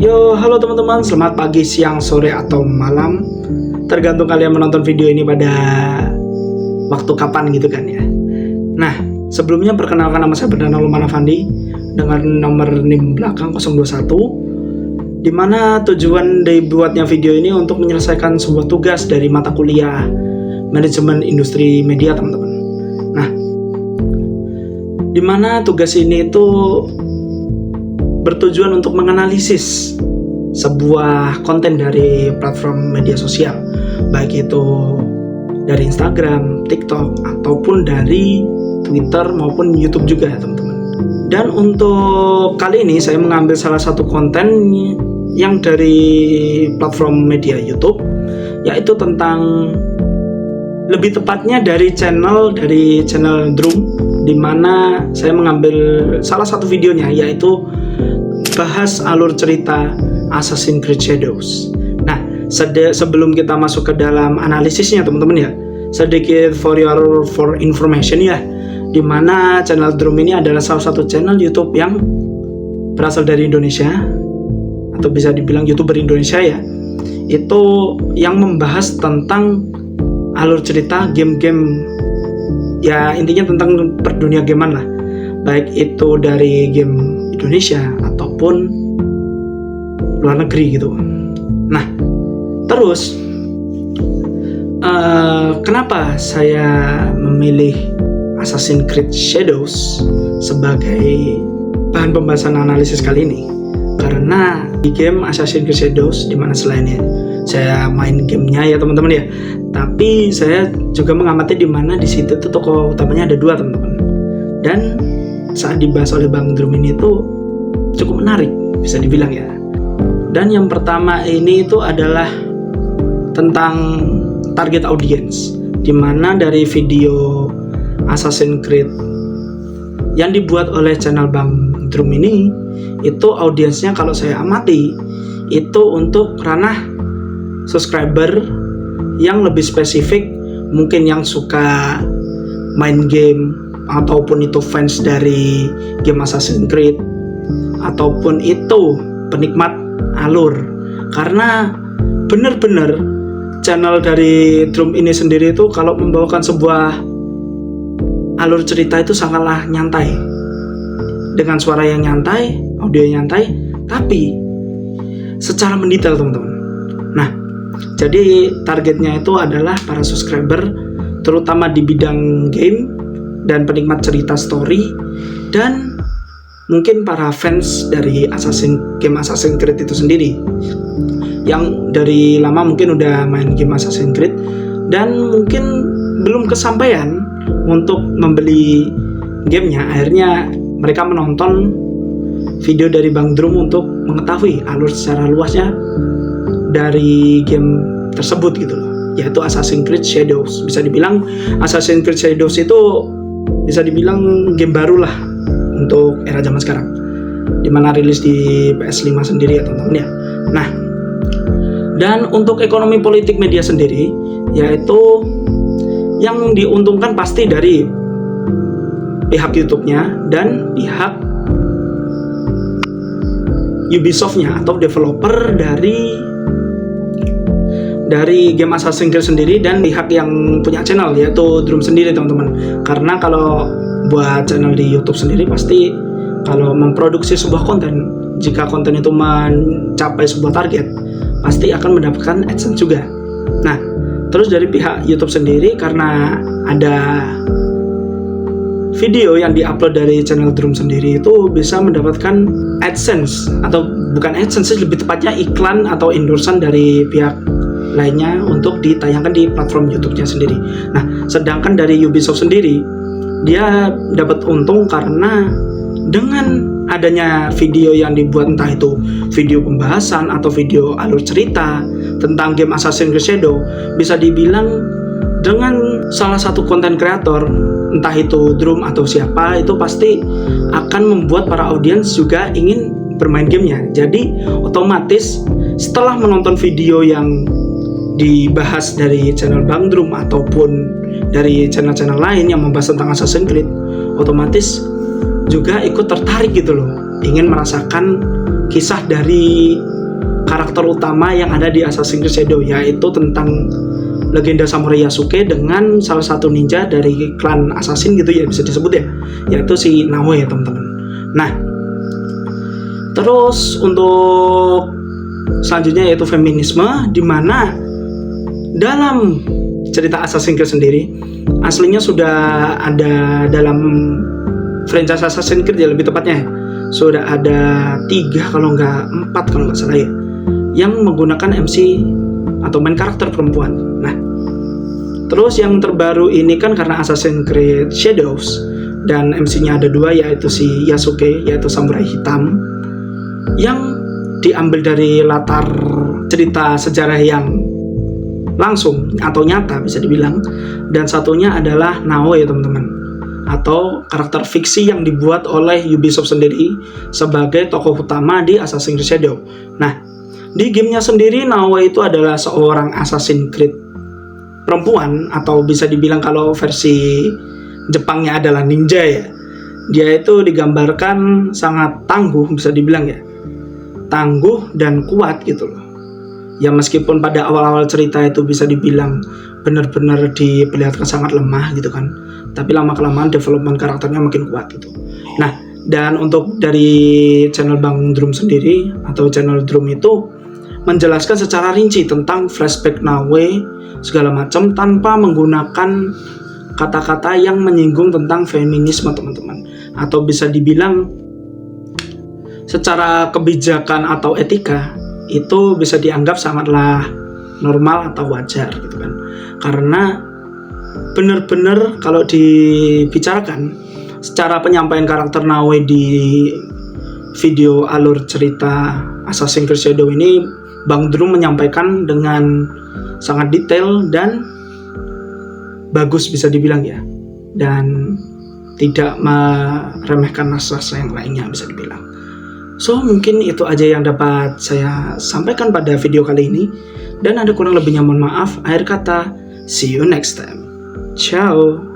Yo, halo teman-teman, selamat pagi, siang, sore, atau malam. Tergantung kalian menonton video ini pada waktu kapan gitu kan ya. Nah, sebelumnya perkenalkan nama saya Bernardo Lukman Afandi dengan nomor NIM belakang 021, dimana tujuan dibuatnya video ini untuk menyelesaikan sebuah tugas dari mata kuliah Manajemen Industri Media, teman-teman. Nah, dimana tugas ini itu bertujuan untuk menganalisis sebuah konten dari platform media sosial, baik itu dari Instagram, TikTok, ataupun dari Twitter maupun YouTube juga ya teman-teman. Dan untuk kali ini saya mengambil salah satu konten yang dari platform media YouTube, yaitu tentang, lebih tepatnya dari channel Drum, di mana saya mengambil salah satu videonya, yaitu bahas alur cerita Assassin's Creed Shadows. Nah, sebelum kita masuk ke dalam analisisnya teman-teman ya, sedikit for information ya, dimana channel Drum ini adalah salah satu channel YouTube yang berasal dari Indonesia, atau bisa dibilang YouTuber Indonesia ya, itu yang membahas tentang alur cerita game-game, ya intinya tentang perdunia gamean lah, baik itu dari game Indonesia ataupun luar negeri gitu. Nah, terus kenapa saya memilih Assassin's Creed Shadows sebagai bahan pembahasan analisis kali ini? Karena di game Assassin's Creed Shadows, dimana selainnya saya main gamenya ya teman-teman ya, tapi saya juga mengamati dimana di situ tuh tokoh utamanya ada dua teman-teman. Dan saat dibahas oleh Bang Drum ini tuh cukup menarik bisa dibilang ya. Dan yang pertama ini itu adalah tentang target audience, dimana dari video Assassin's Creed yang dibuat oleh channel Bang Drum ini, itu audiensnya kalau saya amati itu untuk ranah subscriber yang lebih spesifik, mungkin yang suka main game, ataupun itu fans dari game Assassin's Creed, ataupun itu penikmat alur. Karena bener-bener channel dari Drum ini sendiri itu kalau membawakan sebuah alur cerita itu sangatlah nyantai, dengan suara yang nyantai, audio yang nyantai, tapi secara mendetail teman-teman. Nah, jadi targetnya itu adalah para subscriber, terutama di bidang game dan penikmat cerita story, dan mungkin para fans dari game Assassin's Creed itu sendiri, yang dari lama mungkin udah main game Assassin's Creed dan mungkin belum kesampaian untuk membeli gamenya. Akhirnya mereka menonton video dari Bang Drum untuk mengetahui alur secara luasnya dari game tersebut gitu loh, yaitu Assassin's Creed Shadows. Bisa dibilang Assassin's Creed Shadows itu bisa dibilang game baru lah untuk era zaman sekarang, dimana rilis di PS5 sendiri ya teman-teman ya. Nah, dan untuk ekonomi politik media sendiri, yaitu yang diuntungkan pasti dari pihak YouTube-nya dan pihak Ubisoft-nya atau developer dari game Assassin's Creed sendiri, dan pihak yang punya channel yaitu Drum sendiri teman-teman. Karena kalau buat channel di YouTube sendiri, pasti kalau memproduksi sebuah konten, jika konten itu mencapai sebuah target, pasti akan mendapatkan AdSense juga. Nah, terus dari pihak YouTube sendiri, karena ada video yang diupload dari channel Drum sendiri, itu bisa mendapatkan AdSense, atau bukan AdSense, lebih tepatnya iklan atau endorsean dari pihak lainnya untuk ditayangkan di platform YouTube-nya sendiri. Nah, sedangkan dari Ubisoft sendiri, dia dapat untung karena dengan adanya video yang dibuat, entah itu video pembahasan atau video alur cerita tentang game Assassin's Creed Shadow, bisa dibilang dengan salah satu konten kreator, entah itu Drum atau siapa, itu pasti akan membuat para audiens juga ingin bermain gamenya. Jadi otomatis setelah menonton video yang dibahas dari channel Bang Drum ataupun dari channel-channel lain yang membahas tentang Assassin's Creed, otomatis juga ikut tertarik gitu loh, ingin merasakan kisah dari karakter utama yang ada di Assassin's Creed Shadow, yaitu tentang legenda samurai Yasuke dengan salah satu ninja dari klan assassin gitu ya, bisa disebut ya, yaitu si Naoe ya teman-teman. Nah, terus untuk selanjutnya yaitu feminisme, di mana dalam cerita Assassin's Creed sendiri aslinya sudah ada dalam franchise Assassin's Creed ya, lebih tepatnya sudah ada 3 kalau nggak 4 kalau nggak salah ya, yang menggunakan MC atau main karakter perempuan. Nah, terus yang terbaru ini kan karena Assassin's Creed Shadows dan MC-nya ada 2, yaitu si Yasuke, yaitu samurai hitam yang diambil dari latar cerita sejarah yang langsung atau nyata bisa dibilang, dan satunya adalah Naoe ya teman-teman, atau karakter fiksi yang dibuat oleh Ubisoft sendiri sebagai tokoh utama di Assassin's Creed Shadow. Nah, di gamenya sendiri Naoe itu adalah seorang Assassin's Creed perempuan, atau bisa dibilang kalau versi Jepangnya adalah ninja ya. Dia itu digambarkan sangat tangguh, bisa dibilang ya, tangguh dan kuat gitu loh. Ya meskipun pada awal-awal cerita itu bisa dibilang benar-benar diperlihatkan sangat lemah gitu kan, tapi lama-kelamaan development karakternya makin kuat gitu. Nah, dan untuk dari channel Bang Drum sendiri atau channel Drum itu menjelaskan secara rinci tentang flashback Naoe segala macam tanpa menggunakan kata-kata yang menyinggung tentang feminisme teman-teman, atau bisa dibilang secara kebijakan atau etika itu bisa dianggap sangatlah normal atau wajar gitu kan, karena benar-benar kalau dibicarakan secara penyampaian karakter Naoe di video alur cerita Assassin's Creed Shadow ini, Bang Drum menyampaikan dengan sangat detail dan bagus bisa dibilang ya, dan tidak meremehkan nas-nas yang lainnya bisa dibilang. So mungkin itu aja yang dapat saya sampaikan pada video kali ini, dan ada kurang lebihnya mohon maaf. Akhir kata, see you next time. Ciao.